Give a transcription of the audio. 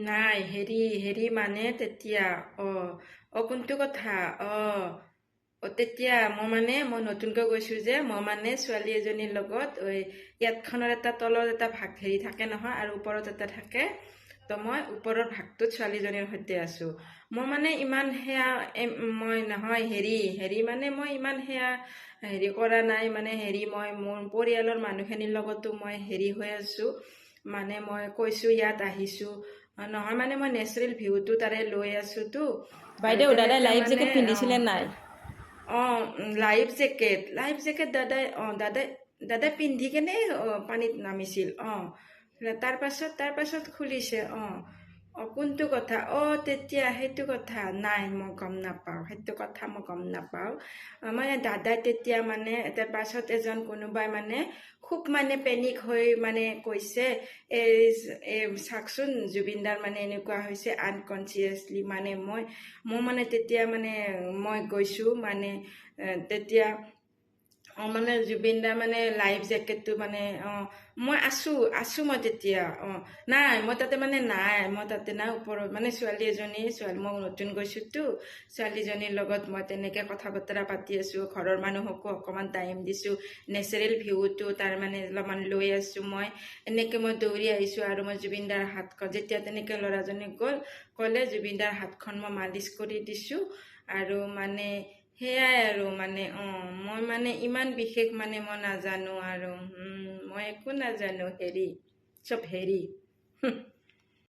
নাই হেৰি মানে তেতিয়া কোনটো কথা অ তেতিয়া মই নতুনকৈ গৈছো যে মই মানে ছোৱালী এজনীৰ লগত ইয়াতখনৰ এটা তলৰ এটা ভাগ হেৰি থাকে নহয় আৰু ওপৰত এটা থাকে তো মই ওপৰৰ ভাগটোত ছোৱালীজনীৰ সৈতে আছো মই মানে ইমান সেয়া মই নহয় হেৰি মানে মই ইমান সেয়া হেৰি কৰা নাই মানে মই মোৰ পৰিয়ালৰ মানুহখিনিৰ লগতো মই হেৰি হৈ আছো মানে মই কৈছো ইয়াত আহিছো নহয় মানে মই নেচাৰেল ভিউটো তাৰে লৈ আছোতো আৰু বাইদেউ দাদাই তেনেকৈ লাইফ মানে জেকেট পিন্ধিছিলে নাই? লাইফ জেকেট দাদাই পিন্ধি কেনে পানীত নামিছিল তাৰ পাছত খুলিছে কোনটো কথা তেতিয়া সেইটো কথা নাই মই গম নাপাওঁ সেইটো কথা মই গম নাপাওঁ মানে দাদাই তেতিয়া মানে তাৰ পাছত কোনোবাই মানে খুব মানে পেনিক হৈ মানে কৈছে এই চাওকচোন জুবিনদাৰ মানে এনেকুৱা হৈছে আনকনচিয়াছলি মানে মই মানে তেতিয়া মানে মই গৈছো মানে তেতিয়া মানে জুবিনদাৰ মানে লাইফ জেকেটটো মানে মই আছো মই তেতিয়া নাই মই তাতে মানে নাই মই তাতে নাই ওপৰত মানে মই নতুন গৈছোতো ছোৱালীজনীৰ লগত মই তেনেকে কথা বতৰা পাতি আছো ঘৰৰ মানুহকো অকণমান টাইম দিছো নেচাৰেল ভিউটো তাৰ মানে অলপমান লৈ আছো মই এনেকে মই দৌৰি আহিছো আৰু মই জুবিনদাৰ হাতখন যেতিয়া তেনেকে ল'ৰাজনে ক'লে জুবিনদাৰ হাতখন মই মালিচ কৰি দিছো আৰু মানে সেয়াই আৰু মানে মই মানে ইমান বিশেষ মানে মই নাজানো আৰু মই একো নাজানো চব হেৰি